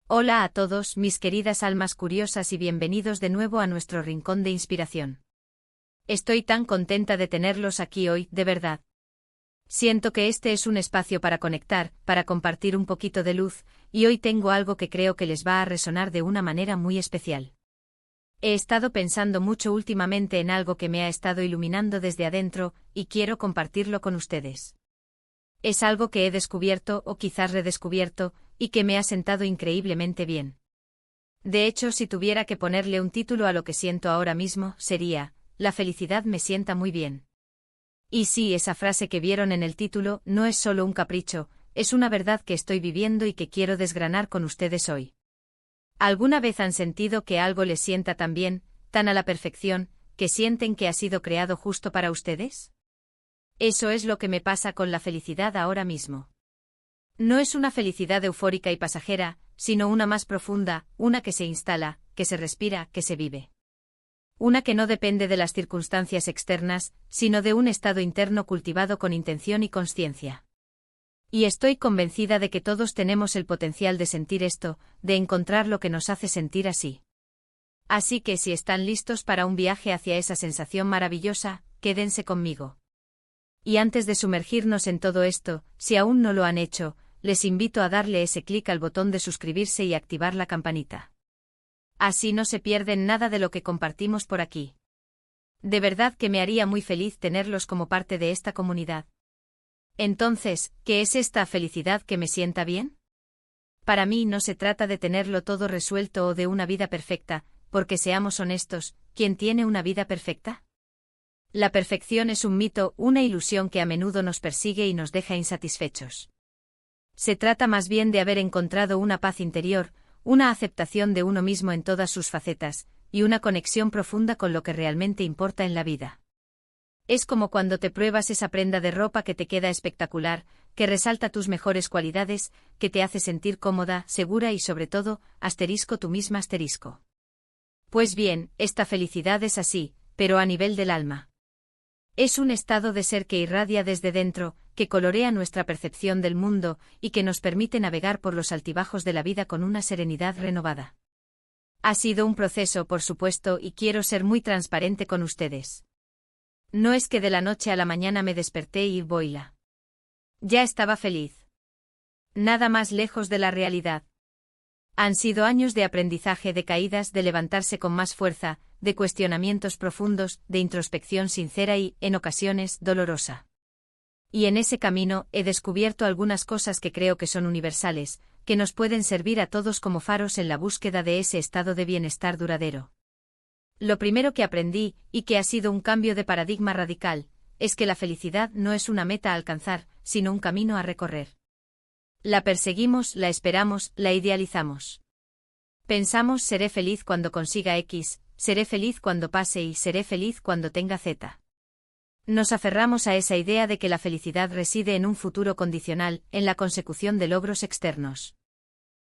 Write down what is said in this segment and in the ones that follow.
Hola a todos, mis queridas almas curiosas, y bienvenidos de nuevo a nuestro rincón de inspiración. Estoy tan contenta de tenerlos aquí hoy, de verdad. Siento que este es un espacio para conectar, para compartir un poquito de luz, y hoy tengo algo que creo que les va a resonar de una manera muy especial. He estado pensando mucho últimamente en algo que me ha estado iluminando desde adentro, y quiero compartirlo con ustedes. Es algo que he descubierto, o quizás redescubierto, y que me ha sentado increíblemente bien. De hecho, si tuviera que ponerle un título a lo que siento ahora mismo, sería: la felicidad me sienta muy bien. Y sí, esa frase que vieron en el título no es solo un capricho, es una verdad que estoy viviendo y que quiero desgranar con ustedes hoy. ¿Alguna vez han sentido que algo les sienta tan bien, tan a la perfección, que sienten que ha sido creado justo para ustedes? Eso es lo que me pasa con la felicidad ahora mismo. No es una felicidad eufórica y pasajera, sino una más profunda, una que se instala, que se respira, que se vive. Una que no depende de las circunstancias externas, sino de un estado interno cultivado con intención y consciencia. Y estoy convencida de que todos tenemos el potencial de sentir esto, de encontrar lo que nos hace sentir así. Así que si están listos para un viaje hacia esa sensación maravillosa, quédense conmigo. Y antes de sumergirnos en todo esto, si aún no lo han hecho, les invito a darle ese clic al botón de suscribirse y activar la campanita. Así no se pierden nada de lo que compartimos por aquí. De verdad que me haría muy feliz tenerlos como parte de esta comunidad. Entonces, ¿qué es esta felicidad que me sienta bien? Para mí no se trata de tenerlo todo resuelto o de una vida perfecta, porque seamos honestos, ¿quién tiene una vida perfecta? La perfección es un mito, una ilusión que a menudo nos persigue y nos deja insatisfechos. Se trata más bien de haber encontrado una paz interior, una aceptación de uno mismo en todas sus facetas, y una conexión profunda con lo que realmente importa en la vida. Es como cuando te pruebas esa prenda de ropa que te queda espectacular, que resalta tus mejores cualidades, que te hace sentir cómoda, segura y sobre todo, tú misma. Pues bien, esta felicidad es así, pero a nivel del alma. Es un estado de ser que irradia desde dentro, que colorea nuestra percepción del mundo y que nos permite navegar por los altibajos de la vida con una serenidad renovada. Ha sido un proceso, por supuesto, y quiero ser muy transparente con ustedes. No es que de la noche a la mañana me desperté y boila. Ya estaba feliz. Nada más lejos de la realidad. Han sido años de aprendizaje, de caídas, de levantarse con más fuerza, de cuestionamientos profundos, de introspección sincera y, en ocasiones, dolorosa. Y en ese camino he descubierto algunas cosas que creo que son universales, que nos pueden servir a todos como faros en la búsqueda de ese estado de bienestar duradero. Lo primero que aprendí, y que ha sido un cambio de paradigma radical, es que la felicidad no es una meta a alcanzar, sino un camino a recorrer. La perseguimos, la esperamos, la idealizamos. Pensamos: seré feliz cuando consiga X, seré feliz cuando pase Y, seré feliz cuando tenga Z. Nos aferramos a esa idea de que la felicidad reside en un futuro condicional, en la consecución de logros externos.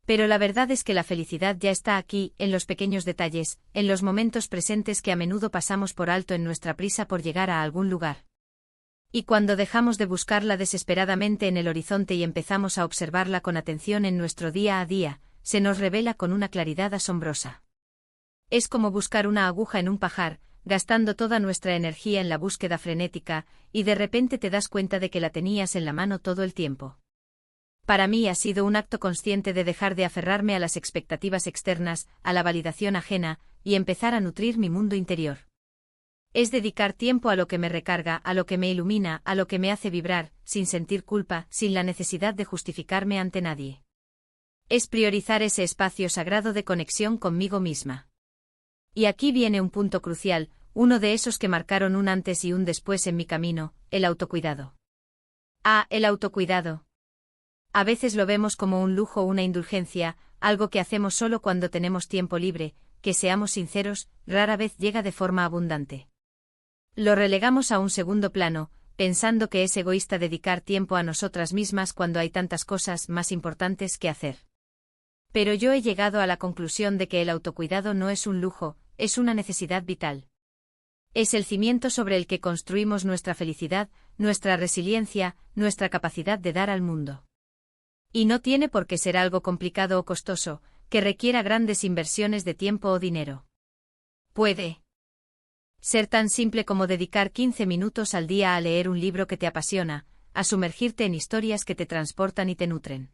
Pero la verdad es que la felicidad ya está aquí, en los pequeños detalles, en los momentos presentes que a menudo pasamos por alto en nuestra prisa por llegar a algún lugar. Y cuando dejamos de buscarla desesperadamente en el horizonte y empezamos a observarla con atención en nuestro día a día, se nos revela con una claridad asombrosa. Es como buscar una aguja en un pajar, gastando toda nuestra energía en la búsqueda frenética, y de repente te das cuenta de que la tenías en la mano todo el tiempo. Para mí ha sido un acto consciente de dejar de aferrarme a las expectativas externas, a la validación ajena, y empezar a nutrir mi mundo interior. Es dedicar tiempo a lo que me recarga, a lo que me ilumina, a lo que me hace vibrar, sin sentir culpa, sin la necesidad de justificarme ante nadie. Es priorizar ese espacio sagrado de conexión conmigo misma. Y aquí viene un punto crucial, uno de esos que marcaron un antes y un después en mi camino: el autocuidado. El autocuidado. A veces lo vemos como un lujo o una indulgencia, algo que hacemos solo cuando tenemos tiempo libre, que seamos sinceros, rara vez llega de forma abundante. Lo relegamos a un segundo plano, pensando que es egoísta dedicar tiempo a nosotras mismas cuando hay tantas cosas más importantes que hacer. Pero yo he llegado a la conclusión de que el autocuidado no es un lujo, es una necesidad vital. Es el cimiento sobre el que construimos nuestra felicidad, nuestra resiliencia, nuestra capacidad de dar al mundo. Y no tiene por qué ser algo complicado o costoso, que requiera grandes inversiones de tiempo o dinero. Puede ser tan simple como dedicar 15 minutos al día a leer un libro que te apasiona, a sumergirte en historias que te transportan y te nutren.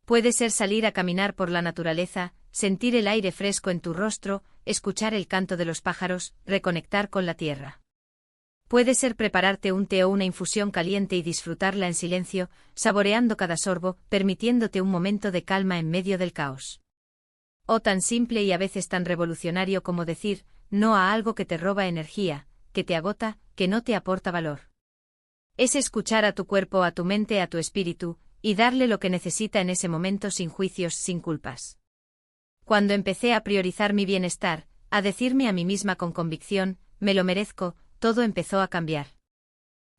Puede ser salir a caminar por la naturaleza, sentir el aire fresco en tu rostro, escuchar el canto de los pájaros, reconectar con la tierra. Puede ser prepararte un té o una infusión caliente y disfrutarla en silencio, saboreando cada sorbo, permitiéndote un momento de calma en medio del caos. O tan simple y a veces tan revolucionario como decir no a algo que te roba energía, que te agota, que no te aporta valor. Es escuchar a tu cuerpo, a tu mente, a tu espíritu, y darle lo que necesita en ese momento sin juicios, sin culpas. Cuando empecé a priorizar mi bienestar, a decirme a mí misma con convicción, me lo merezco, todo empezó a cambiar.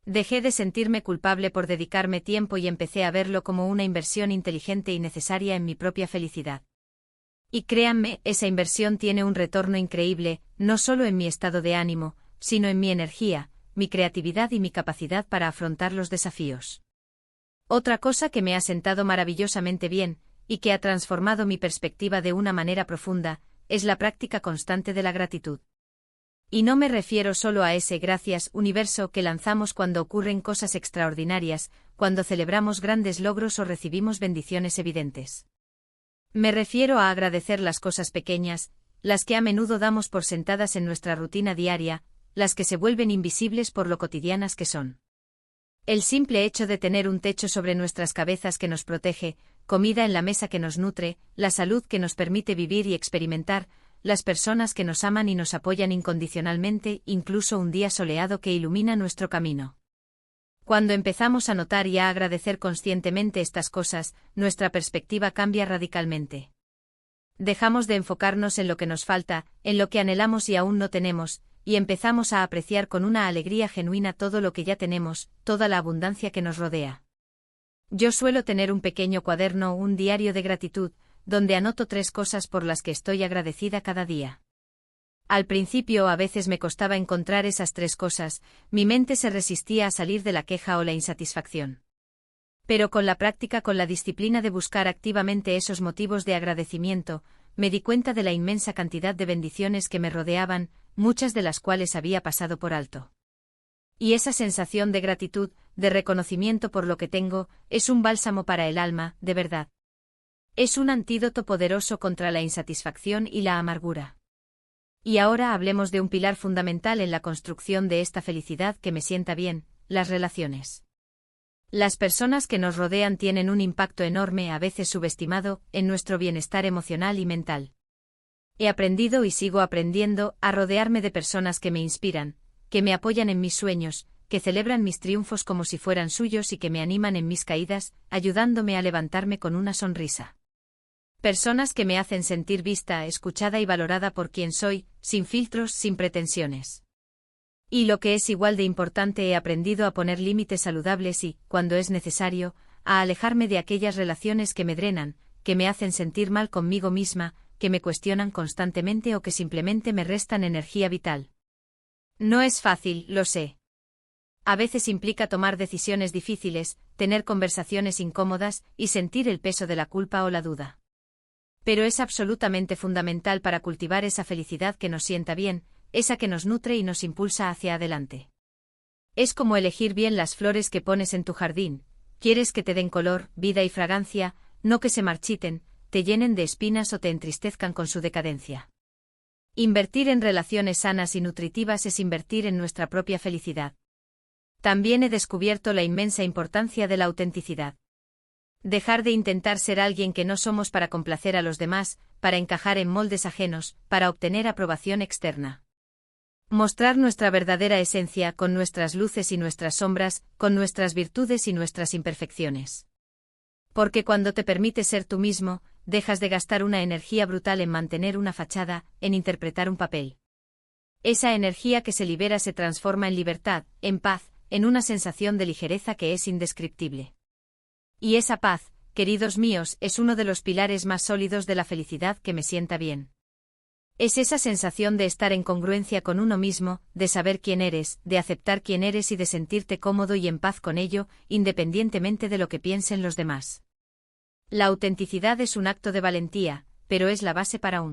Dejé de sentirme culpable por dedicarme tiempo y empecé a verlo como una inversión inteligente y necesaria en mi propia felicidad. Y créanme, esa inversión tiene un retorno increíble, no solo en mi estado de ánimo, sino en mi energía, mi creatividad y mi capacidad para afrontar los desafíos. Otra cosa que me ha sentado maravillosamente bien, y que ha transformado mi perspectiva de una manera profunda, es la práctica constante de la gratitud. Y no me refiero solo a ese gracias, universo, que lanzamos cuando ocurren cosas extraordinarias, cuando celebramos grandes logros o recibimos bendiciones evidentes. Me refiero a agradecer las cosas pequeñas, las que a menudo damos por sentadas en nuestra rutina diaria, las que se vuelven invisibles por lo cotidianas que son. El simple hecho de tener un techo sobre nuestras cabezas que nos protege, comida en la mesa que nos nutre, la salud que nos permite vivir y experimentar, las personas que nos aman y nos apoyan incondicionalmente, incluso un día soleado que ilumina nuestro camino. Cuando empezamos a notar y a agradecer conscientemente estas cosas, nuestra perspectiva cambia radicalmente. Dejamos de enfocarnos en lo que nos falta, en lo que anhelamos y aún no tenemos, y empezamos a apreciar con una alegría genuina todo lo que ya tenemos, toda la abundancia que nos rodea. Yo suelo tener un pequeño cuaderno, un diario de gratitud, donde anoto 3 cosas por las que estoy agradecida cada día. Al principio a veces me costaba encontrar esas 3 cosas, mi mente se resistía a salir de la queja o la insatisfacción. Pero con la práctica, con la disciplina de buscar activamente esos motivos de agradecimiento, me di cuenta de la inmensa cantidad de bendiciones que me rodeaban, muchas de las cuales había pasado por alto. Y esa sensación de gratitud, de reconocimiento por lo que tengo, es un bálsamo para el alma, de verdad. Es un antídoto poderoso contra la insatisfacción y la amargura. Y ahora hablemos de un pilar fundamental en la construcción de esta felicidad que me sienta bien, las relaciones. Las personas que nos rodean tienen un impacto enorme, a veces subestimado, en nuestro bienestar emocional y mental. He aprendido y sigo aprendiendo a rodearme de personas que me inspiran, que me apoyan en mis sueños, que celebran mis triunfos como si fueran suyos y que me animan en mis caídas, ayudándome a levantarme con una sonrisa. Personas que me hacen sentir vista, escuchada y valorada por quien soy, sin filtros, sin pretensiones. Y lo que es igual de importante, he aprendido a poner límites saludables y, cuando es necesario, a alejarme de aquellas relaciones que me drenan, que me hacen sentir mal conmigo misma, que me cuestionan constantemente o que simplemente me restan energía vital. No es fácil, lo sé. A veces implica tomar decisiones difíciles, tener conversaciones incómodas y sentir el peso de la culpa o la duda. Pero es absolutamente fundamental para cultivar esa felicidad que nos sienta bien, esa que nos nutre y nos impulsa hacia adelante. Es como elegir bien las flores que pones en tu jardín, quieres que te den color, vida y fragancia, no que se marchiten, te llenen de espinas o te entristezcan con su decadencia. Invertir en relaciones sanas y nutritivas es invertir en nuestra propia felicidad. También he descubierto la inmensa importancia de la autenticidad. Dejar de intentar ser alguien que no somos para complacer a los demás, para encajar en moldes ajenos, para obtener aprobación externa. Mostrar nuestra verdadera esencia, con nuestras luces y nuestras sombras, con nuestras virtudes y nuestras imperfecciones. Porque cuando te permites ser tú mismo, dejas de gastar una energía brutal en mantener una fachada, en interpretar un papel. Esa energía que se libera se transforma en libertad, en paz, en una sensación de ligereza que es indescriptible. Y esa paz, queridos míos, es uno de los pilares más sólidos de la felicidad que me sienta bien. Es esa sensación de estar en congruencia con uno mismo, de saber quién eres, de aceptar quién eres y de sentirte cómodo y en paz con ello, independientemente de lo que piensen los demás. La autenticidad es un acto de valentía, pero es la base para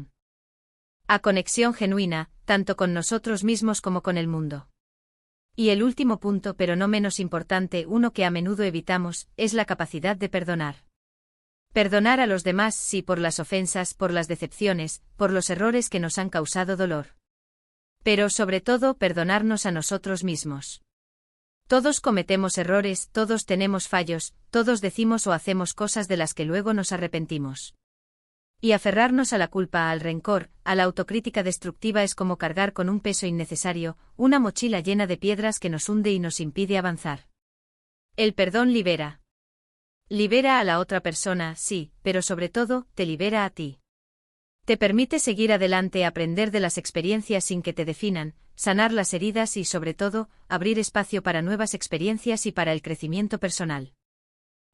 a conexión genuina, tanto con nosotros mismos como con el mundo. Y el último punto, pero no menos importante, uno que a menudo evitamos, es la capacidad de perdonar. Perdonar a los demás, sí, por las ofensas, por las decepciones, por los errores que nos han causado dolor. Pero sobre todo, perdonarnos a nosotros mismos. Todos cometemos errores, todos tenemos fallos, todos decimos o hacemos cosas de las que luego nos arrepentimos. Y aferrarnos a la culpa, al rencor, a la autocrítica destructiva es como cargar con un peso innecesario, una mochila llena de piedras que nos hunde y nos impide avanzar. El perdón libera. Libera a la otra persona, sí, pero sobre todo, te libera a ti. Te permite seguir adelante, aprender de las experiencias sin que te definan, sanar las heridas y, sobre todo, abrir espacio para nuevas experiencias y para el crecimiento personal.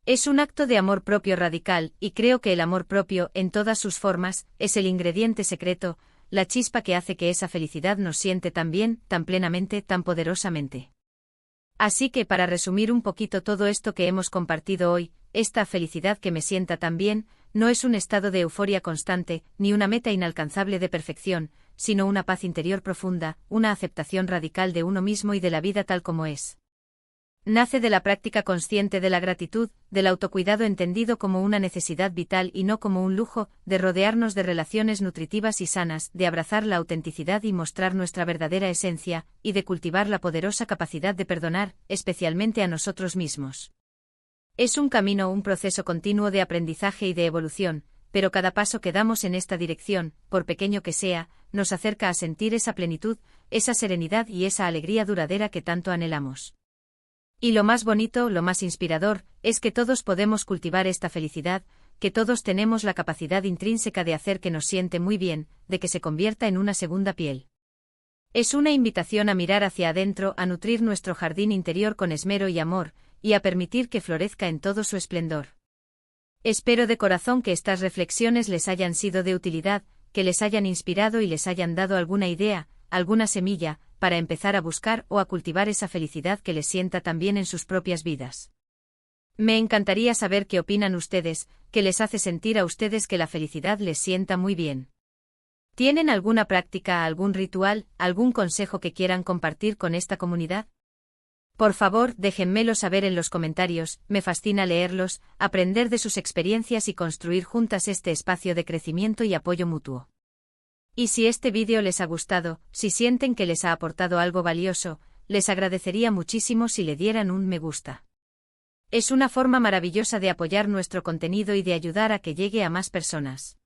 Es un acto de amor propio radical, y creo que el amor propio, en todas sus formas, es el ingrediente secreto, la chispa que hace que esa felicidad nos siente tan bien, tan plenamente, tan poderosamente. Así que para resumir un poquito todo esto que hemos compartido hoy, esta felicidad que me sienta tan bien, no es un estado de euforia constante, ni una meta inalcanzable de perfección, sino una paz interior profunda, una aceptación radical de uno mismo y de la vida tal como es. Nace de la práctica consciente de la gratitud, del autocuidado entendido como una necesidad vital y no como un lujo, de rodearnos de relaciones nutritivas y sanas, de abrazar la autenticidad y mostrar nuestra verdadera esencia, y de cultivar la poderosa capacidad de perdonar, especialmente a nosotros mismos. Es un camino, un proceso continuo de aprendizaje y de evolución, pero cada paso que damos en esta dirección, por pequeño que sea, nos acerca a sentir esa plenitud, esa serenidad y esa alegría duradera que tanto anhelamos. Y lo más bonito, lo más inspirador, es que todos podemos cultivar esta felicidad, que todos tenemos la capacidad intrínseca de hacer que nos siente muy bien, de que se convierta en una segunda piel. Es una invitación a mirar hacia adentro, a nutrir nuestro jardín interior con esmero y amor, y a permitir que florezca en todo su esplendor. Espero de corazón que estas reflexiones les hayan sido de utilidad, que les hayan inspirado y les hayan dado alguna idea, alguna semilla, para empezar a buscar o a cultivar esa felicidad que les sienta tan bien en sus propias vidas. Me encantaría saber qué opinan ustedes, qué les hace sentir a ustedes que la felicidad les sienta muy bien. ¿Tienen alguna práctica, algún ritual, algún consejo que quieran compartir con esta comunidad? Por favor, déjenmelo saber en los comentarios, me fascina leerlos, aprender de sus experiencias y construir juntas este espacio de crecimiento y apoyo mutuo. Y si este vídeo les ha gustado, si sienten que les ha aportado algo valioso, les agradecería muchísimo si le dieran un me gusta. Es una forma maravillosa de apoyar nuestro contenido y de ayudar a que llegue a más personas.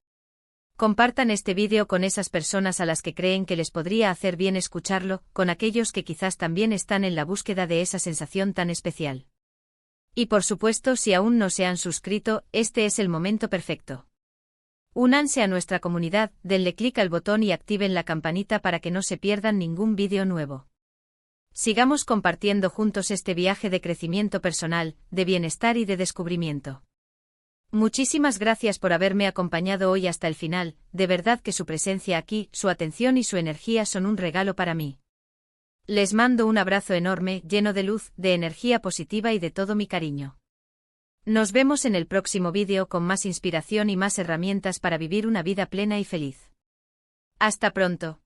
Compartan este vídeo con esas personas a las que creen que les podría hacer bien escucharlo, con aquellos que quizás también están en la búsqueda de esa sensación tan especial. Y por supuesto, si aún no se han suscrito, este es el momento perfecto. Únanse a nuestra comunidad, denle clic al botón y activen la campanita para que no se pierdan ningún vídeo nuevo. Sigamos compartiendo juntos este viaje de crecimiento personal, de bienestar y de descubrimiento. Muchísimas gracias por haberme acompañado hoy hasta el final, de verdad que su presencia aquí, su atención y su energía son un regalo para mí. Les mando un abrazo enorme, lleno de luz, de energía positiva y de todo mi cariño. Nos vemos en el próximo vídeo con más inspiración y más herramientas para vivir una vida plena y feliz. Hasta pronto.